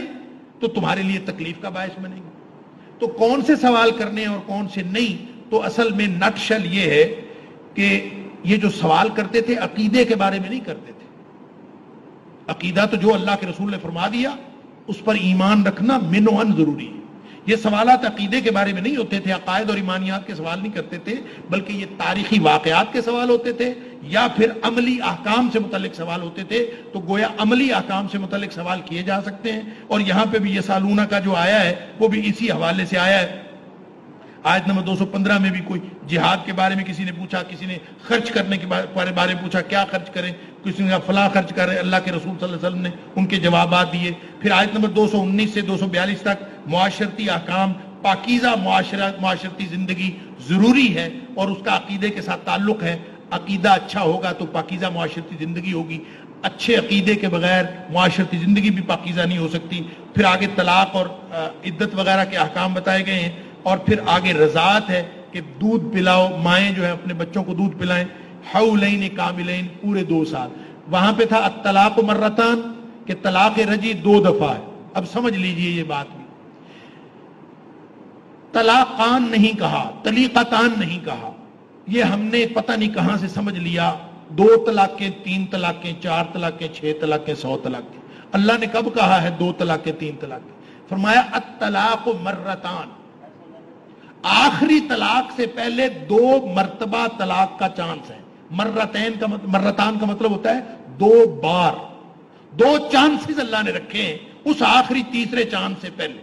تو تمہارے لیے تکلیف کا باعث بنے گی۔ تو کون سے سوال کرنے اور کون سے نہیں، تو اصل میں نٹ شل یہ ہے کہ یہ جو سوال کرتے تھے عقیدے کے بارے میں نہیں کرتے تھے۔ عقیدہ تو جو اللہ کے رسول نے فرما دیا اس پر ایمان رکھنا من و ان ضروری ہے۔ یہ سوالات عقیدے کے بارے میں نہیں ہوتے تھے، عقائد اور ایمانیات کے سوال نہیں کرتے تھے، بلکہ یہ تاریخی واقعات کے سوال ہوتے تھے یا پھر عملی احکام سے متعلق سوال ہوتے تھے۔ تو گویا عملی احکام سے متعلق سوال کیے جا سکتے ہیں، اور یہاں پہ بھی یسألون کا جو آیا ہے وہ بھی اسی حوالے سے آیا ہے۔ آیت نمبر 215 میں بھی کوئی جہاد کے بارے میں کسی نے پوچھا، کسی نے خرچ کرنے کے بارے میں پوچھا کیا خرچ کریں، کسی نے کہا فلاں خرچ کریں، اللہ کے رسول صلی اللہ علیہ وسلم نے ان کے جوابات دیے۔ پھر آیت نمبر 219 سے 242 تک معاشرتی احکام، پاکیزہ معاشرتی زندگی ضروری ہے اور اس کا عقیدے کے ساتھ تعلق ہے۔ عقیدہ اچھا ہوگا تو پاکیزہ معاشرتی زندگی ہوگی، اچھے عقیدے کے بغیر معاشرتی زندگی بھی پاکیزہ نہیں ہو سکتی۔ پھر آگے طلاق اور عدت وغیرہ کے احکام بتائے گئے ہیں، اور پھر آگے رضاعت ہے کہ دودھ پلاؤ، مائیں جو ہیں اپنے بچوں کو دودھ پلائیں، حولین کاملین، پورے 2 سال۔ وہاں پہ تھا الطلاق مرتان کہ طلاق رجی 2 دفعہ ہے۔ اب سمجھ لیجئے یہ بات بھی، طلاقان نہیں کہا، طلیقتان نہیں کہا، یہ ہم نے پتہ نہیں کہاں سے سمجھ لیا، 2 طلاقیں، 3 طلاقیں، 4 طلاقیں، 6 طلاقیں، 100 طلاقیں۔ اللہ نے کب کہا ہے 2 طلاقیں 3 طلاقیں؟ فرمایا الطلاق مرتان، آخری طلاق سے پہلے 2 مرتبہ طلاق کا چانس ہے۔ مرتان کا مطلب ہوتا ہے 2 بار، 2 چانسز اللہ نے رکھے ہیں اس آخری تیسرے چانس سے پہلے۔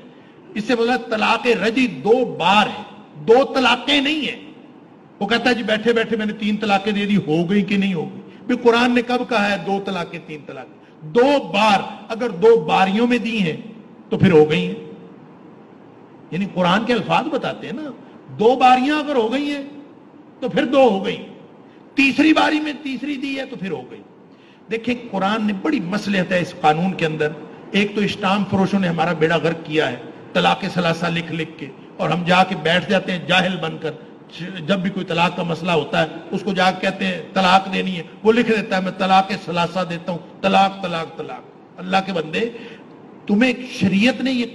اس سے مطلب طلاق رجی 2 بار ہے، 2 طلاقیں نہیں ہیں۔ وہ کہتا ہے جی بیٹھے بیٹھے میں نے 3 طلاقیں دے دی، ہو گئی کہ نہیں ہو گئی؟ بھی قرآن نے کب کہا ہے 2 طلاقیں 3 طلاقیں؟ 2 بار، اگر 2 باریوں میں دی ہیں تو پھر ہو گئی ہیں۔ یعنی قرآن کے الفاظ بتاتے ہیں نا، 2 باریاں اگر ہو گئی ہیں تو پھر 2 ہو گئی، تیسری باری میں تیسری دی ہے تو پھر ہو گئی۔ دیکھیں قرآن نے بڑی مصلحت ہے اس قانون کے اندر۔ ایک تو اسٹامپ فروشوں نے ہمارا بیڑا غرق کیا ہے، طلاق ثلاثہ لکھ لکھ کے، اور ہم جا کے بیٹھ جاتے ہیں جاہل بن کر۔ جب بھی کوئی طلاق کا مسئلہ ہوتا ہے اس کو جا کے کہتے ہیں طلاق دینی ہے، وہ لکھ دیتا ہے میں طلاق ثلاثہ دیتا ہوں، طلاق طلاق طلاق۔ اللہ کے بندے، تمہیں شریعت نے یہ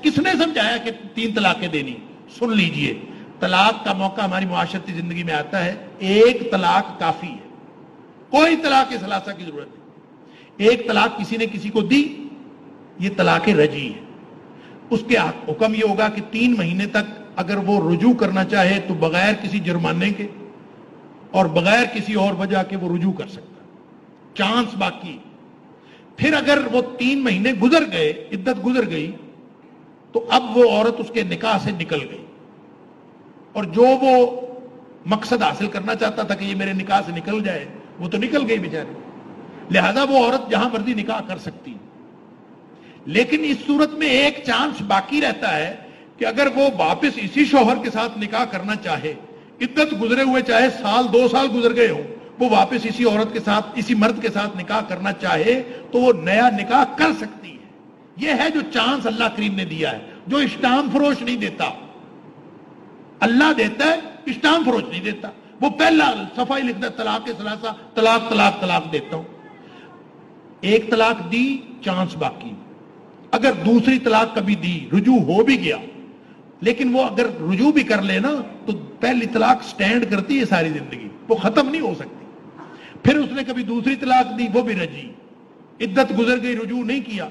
کس نے سمجھایا کہ 3 طلاقیں دینی؟ سن لیجئے، طلاق کا موقع ہماری معاشرتی زندگی میں آتا ہے، 1 طلاق کافی ہے، کوئی طلاق ثلاثہ کی ضرورت نہیں۔ 1 طلاق کسی نے کسی کو دی، یہ طلاق رجی ہے۔ اس کے حکم یہ ہوگا کہ 3 مہینے تک اگر وہ رجوع کرنا چاہے تو بغیر کسی جرمانے کے اور بغیر کسی اور وجہ کے وہ رجوع کر سکتا ہے، چانس باقی۔ پھر اگر وہ 3 مہینے گزر گئے، عدت گزر گئی، تو اب وہ عورت اس کے نکاح سے نکل گئی، اور جو وہ مقصد حاصل کرنا چاہتا تھا کہ یہ میرے نکاح سے نکل جائے وہ تو نکل گئی بیچاری، لہذا وہ عورت جہاں مرضی نکاح کر سکتی۔ لیکن اس صورت میں ایک چانس باقی رہتا ہے کہ اگر وہ واپس اسی شوہر کے ساتھ نکاح کرنا چاہے، عدت گزرے ہوئے چاہے 2 سال گزر گئے ہوں، وہ واپس اسی عورت کے ساتھ، اسی مرد کے ساتھ نکاح کرنا چاہے تو وہ نیا نکاح کر سکتی ہے۔ یہ ہے جو چانس اللہ کریم نے دیا ہے، جو اسٹامپ فروش نہیں دیتا۔ اللہ دیتا ہے، اسٹامپ فروش نہیں دیتا۔ وہ پہلا صفحہ ہی لکھتا ہے طلاق ثلاثہ، طلاق طلاق طلاق دیتا ہوں۔ 1 طلاق دی، چانس باقی۔ اگر دوسری طلاق کبھی دی، رجوع ہو بھی گیا، لیکن وہ اگر رجوع بھی کر لے نا تو پہلی طلاق سٹینڈ کرتی ہے ساری زندگی، وہ ختم نہیں ہو سکتی۔ پھر اس نے کبھی دوسری طلاق دی، وہ بھی رجی، عدت گزر گئی، رجوع نہیں کیا،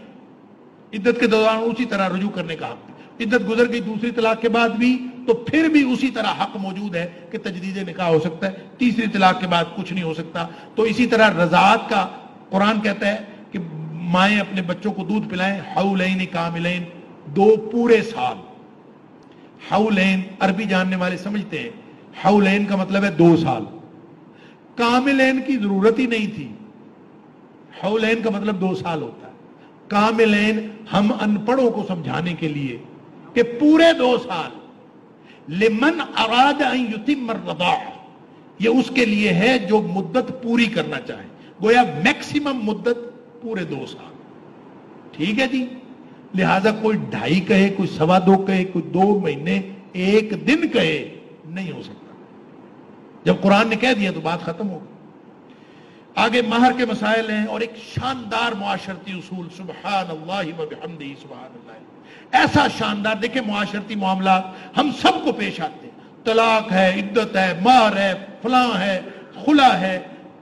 عدت کے دوران اسی طرح رجوع کرنے کا حق ہے. عدت گزر گئی دوسری طلاق کے بعد بھی تو پھر بھی اسی طرح حق موجود ہے کہ تجدید نکاح ہو سکتا ہے. تیسری طلاق کے بعد کچھ نہیں ہو سکتا. تو اسی طرح رضاعت کا قرآن کہتا ہے کہ مائیں اپنے بچوں کو دودھ پلائیں حولین کاملین، 2 پورے سال. حولین عربی جاننے والے سمجھتے ہیں حولین کا مطلب ہے 2 سال. کاملین کی ضرورت ہی نہیں تھی. حولین کا مطلب 2 سال ہوتا ہے. کاملین ہم ان پڑھوں کو سمجھانے کے لیے کہ پورے 2 سال. لمن اراد ان یتم الرضاعہ، یہ اس کے لیے ہے جو مدت پوری کرنا چاہے. گویا میکسیمم مدت پورے 2 سال. ٹھیک ہے جی. لہذا کوئی 2.5 کہے، کوئی 2.25 کہے، کوئی 2 مہینے 1 دن کہے، نہیں ہو سکتا. جب قرآن نے کہہ دیا تو بات ختم ہو گئی. آگے مہر کے مسائل ہیں اور ایک شاندار معاشرتی اصول. سبحان اللہ و بحمدہ سبحان اللہ. ایسا شاندار، دیکھیں معاشرتی معاملات ہم سب کو پیش آتے ہیں. طلاق ہے، عدت ہے، مہر ہے، فلاں ہے، خلا ہے،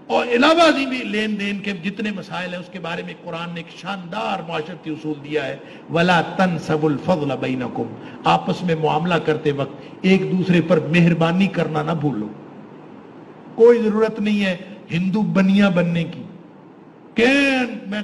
اور علاوہ بھی لین دین کے جتنے مسائل ہیں اس کے بارے میں قرآن نے ایک شاندار معاشرتی اصول دیا ہے. وَلَا تَنْسَبُوا الْفَضْلَ بَيْنَكُمْ، آپس میں معاملہ کرتے وقت ایک دوسرے پر مہربانی کرنا نہ بھولو. کوئی ضرورت نہیں ہے ہندو بنیا بننے کی کہ میں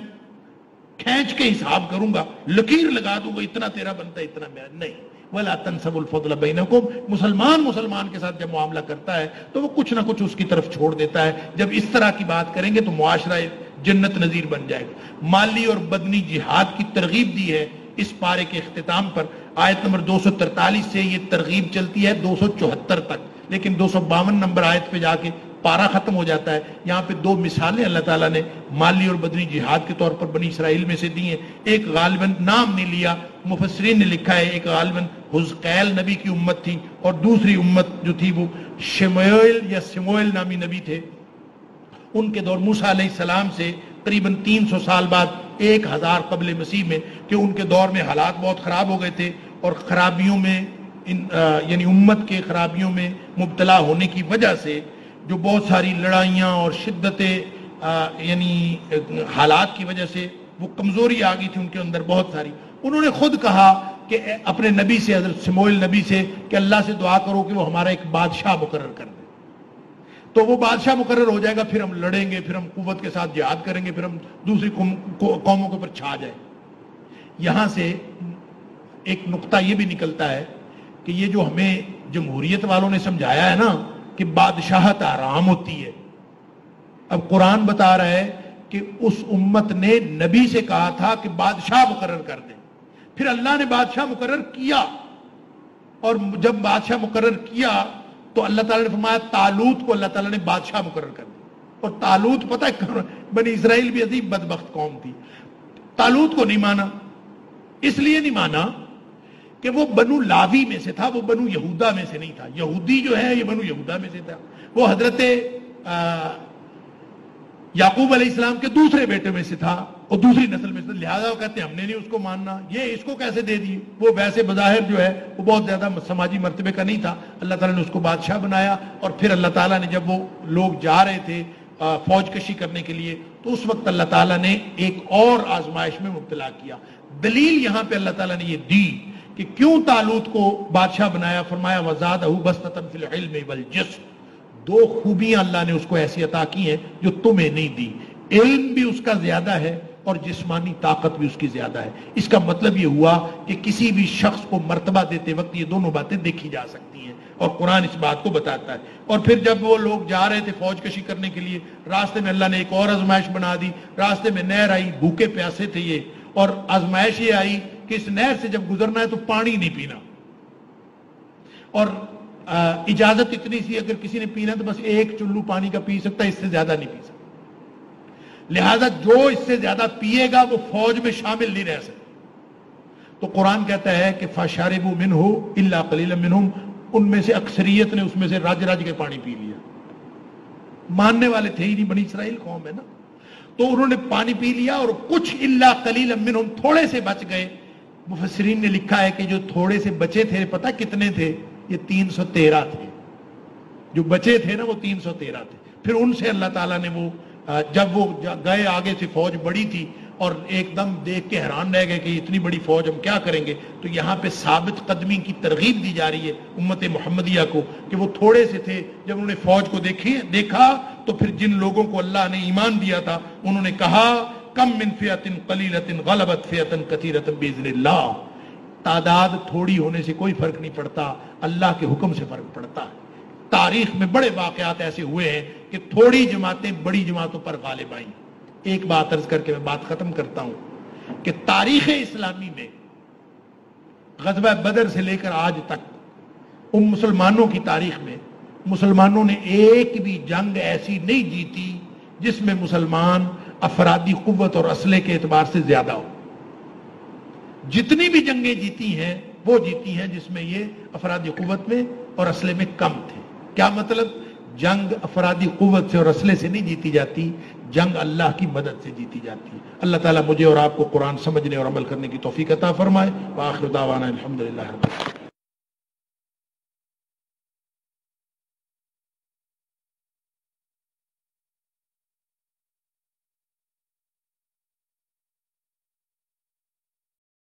کھینچ کے حساب کروں گا، لکیر لگا دوں گا، اتنا تیرا بنتا ہے اتنا میرا. نہیں. وَلَا تَنْسَبُوا الْفَضْلَ بَيْنَكُمْ، مسلمان کے ساتھ جب معاملہ کرتا ہے تو وہ کچھ نہ کچھ اس کی طرف چھوڑ دیتا ہے. جب اس طرح کی بات کریں گے تو معاشرہ جنت نظیر بن جائے گا. مالی اور بدنی جہاد کی ترغیب دی ہے اس پارے کے اختتام پر. آیت نمبر 243 سے یہ ترغیب چلتی ہے 274 تک، لیکن 252 نمبر آیت پہ جا کے پارا ختم ہو جاتا ہے. یہاں پہ 2 مثالیں اللہ تعالیٰ نے مالی اور بدنی جہاد کے طور پر بنی اسرائیل میں سے دی ہیں. ایک غالباً نام نہیں لیا، مفسرین نے لکھا ہے ایک غالباً حزقیل نبی کی امت تھی، اور دوسری امت جو تھی وہ سموئیل نامی نبی تھے. ان کے دور موسیٰ علیہ السلام سے قریباً 300 سال بعد 1000 قبل مسیح میں، کہ ان کے دور میں حالات بہت خراب ہو گئے تھے اور خرابیوں میں یعنی امت کے خرابیوں میں مبتلا ہونے کی وجہ سے جو بہت ساری لڑائیاں اور شدتیں یعنی حالات کی وجہ سے وہ کمزوری آ گئی تھی ان کے اندر بہت ساری. انہوں نے خود کہا کہ اپنے نبی سے، حضرت سموئیل نبی سے، کہ اللہ سے دعا کرو کہ وہ ہمارا ایک بادشاہ مقرر کر دے. تو وہ بادشاہ مقرر ہو جائے گا، پھر ہم لڑیں گے، پھر ہم قوت کے ساتھ جہاد کریں گے، پھر ہم دوسری قوموں کے اوپر چھا جائیں. یہاں سے ایک نقطہ یہ بھی نکلتا ہے کہ یہ جو ہمیں جمہوریت والوں نے سمجھایا ہے نا کہ بادشاہت آرام ہوتی ہے، اب قرآن بتا رہا ہے کہ اس امت نے نبی سے کہا تھا کہ بادشاہ مقرر کر دیں. پھر اللہ نے بادشاہ مقرر کیا، اور جب بادشاہ مقرر کیا تو اللہ تعالیٰ نے فرمایا طالوت کو اللہ تعالیٰ نے بادشاہ مقرر کر دیا. اور طالوت پتہ ہے بنی اسرائیل بھی عجیب بدبخت قوم تھی. طالوت کو نہیں مانا، اس لیے نہیں مانا کہ وہ بنو لاوی میں سے تھا، وہ بنو یہودا میں سے نہیں تھا. یہودی جو ہے یہ بنو یہودا میں سے تھا. وہ حضرت یعقوب علیہ السلام کے دوسرے بیٹے میں سے تھا اور دوسری نسل میں سے تھا. لہذا وہ کہتے ہیں ہم نے نہیں اس کو ماننا، یہ اس کو کیسے دے دی. وہ ویسے بظاہر جو ہے وہ بہت زیادہ سماجی مرتبے کا نہیں تھا. اللہ تعالیٰ نے اس کو بادشاہ بنایا. اور پھر اللہ تعالیٰ نے جب وہ لوگ جا رہے تھے فوج کشی کرنے کے لیے تو اس وقت اللہ تعالیٰ نے ایک اور آزمائش میں مبتلا کیا. دلیل یہاں پہ اللہ تعالیٰ نے یہ دی کہ کیوں طالوت کو بادشاہ بنایا. فرمایا وَزَادَهُ بَسْطَةً فِي الْعِلْمِ وَالْجِسْمِ، 2 خوبیاں اللہ نے اس کو ایسی عطا کی ہیں جو تمہیں نہیں دی. علم بھی اس کا زیادہ ہے اور جسمانی طاقت بھی اس کی زیادہ ہے. اس کا مطلب یہ ہوا کہ کسی بھی شخص کو مرتبہ دیتے وقت یہ دونوں باتیں دیکھی جا سکتی ہیں اور قرآن اس بات کو بتاتا ہے. اور پھر جب وہ لوگ جا رہے تھے فوج کشی کرنے کے لیے، راستے میں اللہ نے ایک اور آزمائش بنا دی. راستے میں نہر آئی، بھوکے پیاسے تھے یہ، اور آزمائش یہ آئی کہ اس نہر سے جب گزرنا ہے تو پانی نہیں پینا، اور اجازت اتنی سی اگر کسی نے پینا تو بس 1 چلو پانی کا پی سکتا ہے، اس سے زیادہ نہیں پی سکتا. لہذا جو اس سے زیادہ پیے گا وہ فوج میں شامل نہیں رہ سکتا. تو قرآن کہتا ہے کہ فَشَرِبُوا مِنْهُ إِلَّا قَلِيلًا مِنْهُمْ، ان میں سے اکثریت نے اس میں سے رج کے پانی پی لیا. ماننے والے تھے ہی نہیں، بنی اسرائیل قوم ہے نا. تو انہوں نے پانی پی لیا اور کچھ الا قلیلا منہم، تھوڑے سے بچ گئے. مفسرین نے لکھا ہے کہ جو تھوڑے سے بچے تھے پتہ کتنے تھے؟ یہ 313 تھے. جو بچے تھے نا وہ 313 تھے. پھر ان سے اللہ تعالیٰ نے وہ جب وہ گئے آگے سے فوج بڑی تھی اور ایک دم دیکھ کے حیران رہ گئے کہ اتنی بڑی فوج ہم کیا کریں گے. تو یہاں پہ ثابت قدمی کی ترغیب دی جا رہی ہے امت محمدیہ کو کہ وہ تھوڑے سے تھے، جب انہوں نے فوج کو دیکھا تو پھر جن لوگوں کو اللہ نے ایمان دیا تھا انہوں نے کہا کم من فئۃ قلیلۃ غلبت فئۃ کثیرۃ باذن اللہ. تعداد تھوڑی ہونے سے کوئی فرق نہیں پڑتا، اللہ کے حکم سے فرق پڑتا ہے. تاریخ میں بڑے واقعات ایسے ہوئے ہیں کہ تھوڑی جماعتیں بڑی جماعتوں پر غالب آئیں. ایک بات عرض کر کے میں بات ختم کرتا ہوں کہ تاریخ اسلامی میں غزوہ بدر سے لے کر آج تک مسلمانوں کی تاریخ میں مسلمانوں نے ایک بھی جنگ ایسی نہیں جیتی جس میں مسلمان افرادی قوت اور اسلحے کے اعتبار سے زیادہ ہو. جتنی بھی جنگیں جیتی ہیں وہ جیتی ہیں جس میں یہ افرادی قوت میں اور اسلحے میں کم تھے. کیا مطلب؟ جنگ افرادی قوت سے اور اسلحے سے نہیں جیتی جاتی، جنگ اللہ کی مدد سے جیتی جاتی ہے. اللہ تعالیٰ مجھے اور آپ کو قرآن سمجھنے اور عمل کرنے کی توفیق عطا فرمائے. وآخر دعوانا الحمدللہ رب العالمین.